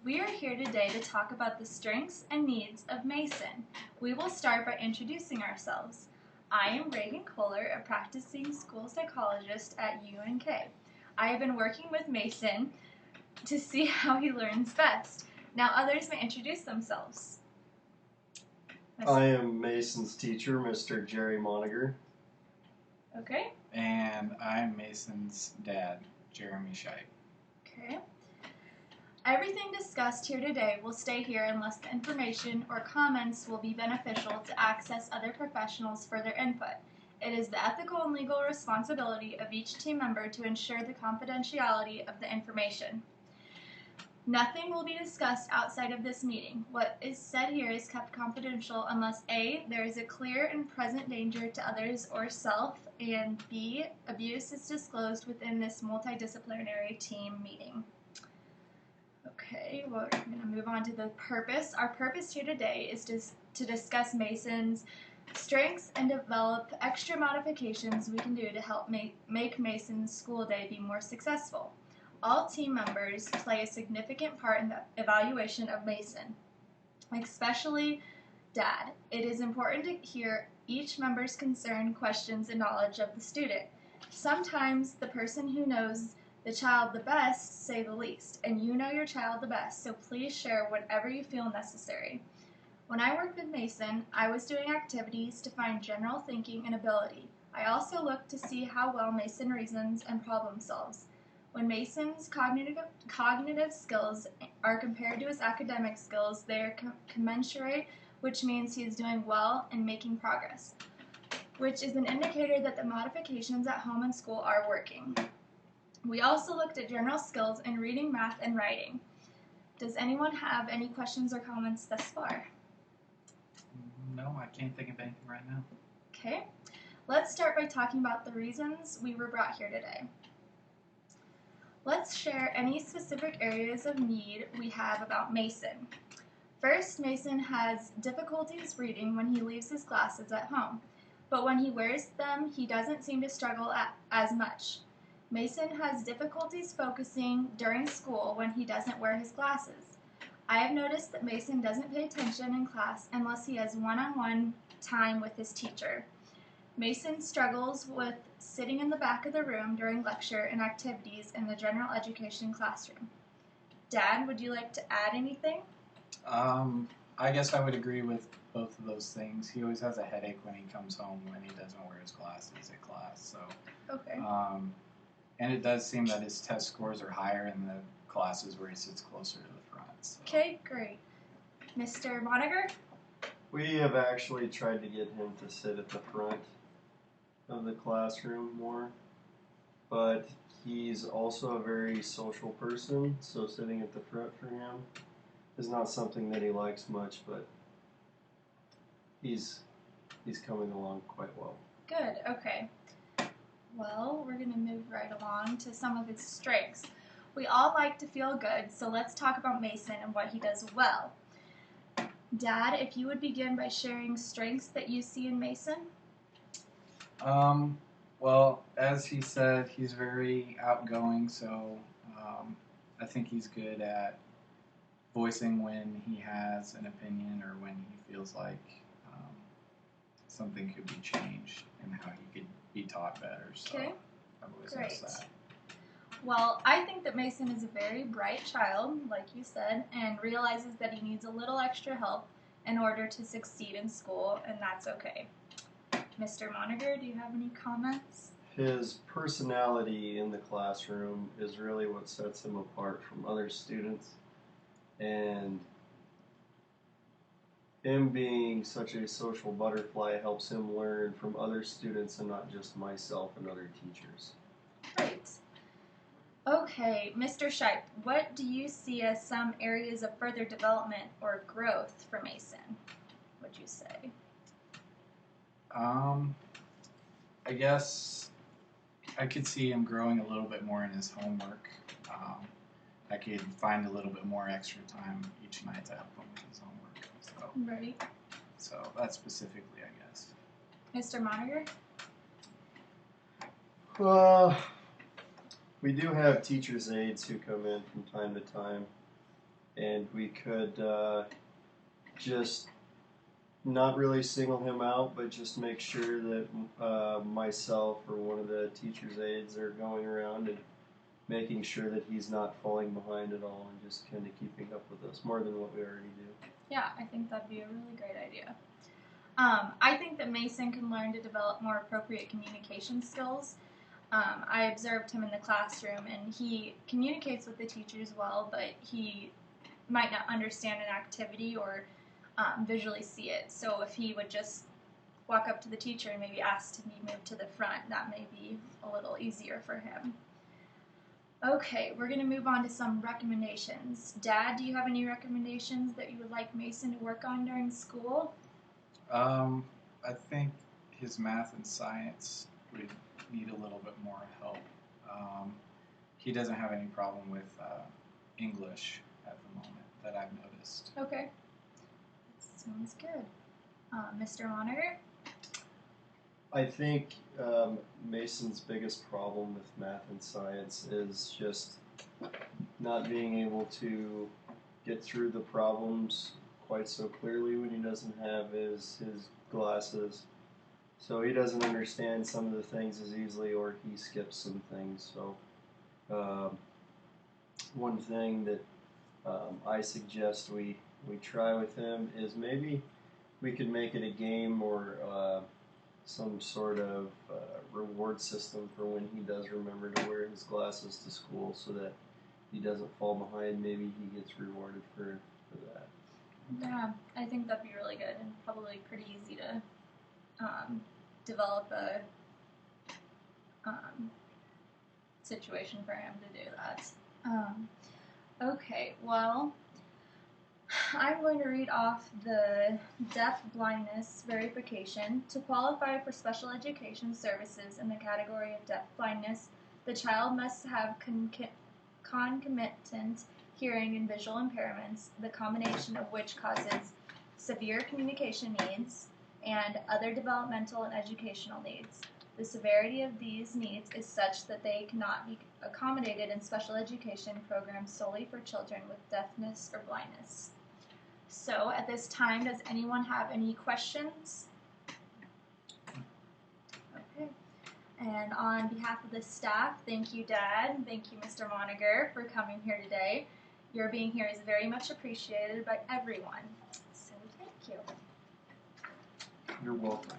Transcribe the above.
We are here today to talk about the strengths and needs of Mason. We will start by introducing ourselves. I am Reagan Kohler, a practicing school psychologist at UNK. I have been working with Mason to see how he learns best. Now others may introduce themselves. I am Mason's teacher, Mr. Jerry Moniger. Okay. And I'm Mason's dad, Jeremy Scheib. Okay. Everything discussed here today will stay here unless the information or comments will be beneficial to access other professionals for their input. It is the ethical and legal responsibility of each team member to ensure the confidentiality of the information. Nothing will be discussed outside of this meeting. What is said here is kept confidential unless A, there is a clear and present danger to others or self, and B, abuse is disclosed within this multidisciplinary team meeting. Okay, well, we're going to move on to the purpose. Our purpose here today is to discuss Mason's strengths and develop extra modifications we can do to help make Mason's school day be more successful. All team members play a significant part in the evaluation of Mason, especially Dad. It is important to hear each member's concern, questions, and knowledge of the student. Sometimes the person who knows the child the best say the least, and you know your child the best, so please share whatever you feel necessary. When I worked with Mason, I was doing activities to find general thinking and ability. I also looked to see how well Mason reasons and problem solves. When Mason's cognitive skills are compared to his academic skills, they are commensurate, which means he is doing well and making progress, which is an indicator that the modifications at home and school are working. We also looked at general skills in reading, math, and writing. Does anyone have any questions or comments thus far? No, I can't think of anything right now. Okay, let's start by talking about the reasons we were brought here today. Let's share any specific areas of need we have about Mason. First, Mason has difficulties reading when he leaves his glasses at home, but when he wears them, he doesn't seem to struggle as much. Mason has difficulties focusing during school when he doesn't wear his glasses. I have noticed that Mason doesn't pay attention in class unless he has one-on-one time with his teacher. Mason struggles with sitting in the back of the room during lecture and activities in the general education classroom. Dad, would you like to add anything? I guess I would agree with both of those things. He always has a headache when he comes home when he doesn't wear his glasses at class. So, okay. And it does seem that his test scores are higher in the classes where he sits closer to the front. So. Okay, great. Mr. Moniger? We have actually tried to get him to sit at the front of the classroom more, but he's also a very social person, so sitting at the front for him is not something that he likes much, but he's coming along quite well. Good, okay. Well, we're going to move right along to some of his strengths. We all like to feel good, so let's talk about Mason and what he does well. Dad, if you would begin by sharing strengths that you see in Mason. Well, as he said, he's very outgoing, so I think he's good at voicing when he has an opinion or when he feels like something could be changed and how he could be taught better. So okay, I've always great. noticed that. Well, I think that Mason is a very bright child, like you said, and realizes that he needs a little extra help in order to succeed in school, and that's okay. Mr. Moniger, do you have any comments? His personality in the classroom is really what sets him apart from other students, and him being such a social butterfly helps him learn from other students and not just myself and other teachers. Great. Okay, Mr. Scheib, what do you see as some areas of further development or growth for Mason, would you say? I guess I could see him growing a little bit more in his homework. I could find a little bit more extra time each night to help him with his homework. Right. So that's specifically, I guess. Mr. Moniger? We do have teachers' aides who come in from time to time and we could just not really single him out, but just make sure that myself or one of the teacher's aides are going around and making sure that he's not falling behind at all and just kind of keeping up with us more than what we already do. Yeah, I think that'd be a really great idea. I think that Mason can learn to develop more appropriate communication skills. I observed him in the classroom, and he communicates with the teachers well, but he might not understand an activity or visually see it. So if he would just walk up to the teacher and maybe ask to be moved to the front, that may be a little easier for him. Okay, we're going to move on to some recommendations. Dad, do you have any recommendations that you would like Mason to work on during school? I think his math and science would need a little bit more help. He doesn't have any problem with English at the moment that I've noticed. Okay, sounds good. Mr. Monitor? I think Mason's biggest problem with math and science is just not being able to get through the problems quite so clearly when he doesn't have his glasses. So he doesn't understand some of the things as easily, or he skips some things. So one thing that I suggest we try with him is maybe we could make it a game or some sort of reward system for when he does remember to wear his glasses to school, so that he doesn't fall behind. Maybe he gets rewarded for that. Yeah, I think that'd be really good and probably pretty easy to develop a situation for him to do that. Okay, well, I'm going to read off the deaf blindness verification. To qualify for special education services in the category of deaf blindness, the child must have concomitant hearing and visual impairments, the combination of which causes severe communication needs and other developmental and educational needs. The severity of these needs is such that they cannot be accommodated in special education programs solely for children with deafness or blindness. So at this time, does anyone have any questions? Okay. And on behalf of the staff, thank you, Dad. Thank you, Mr. Moniger, for coming here today. Your being here is very much appreciated by everyone. So thank you. You're welcome.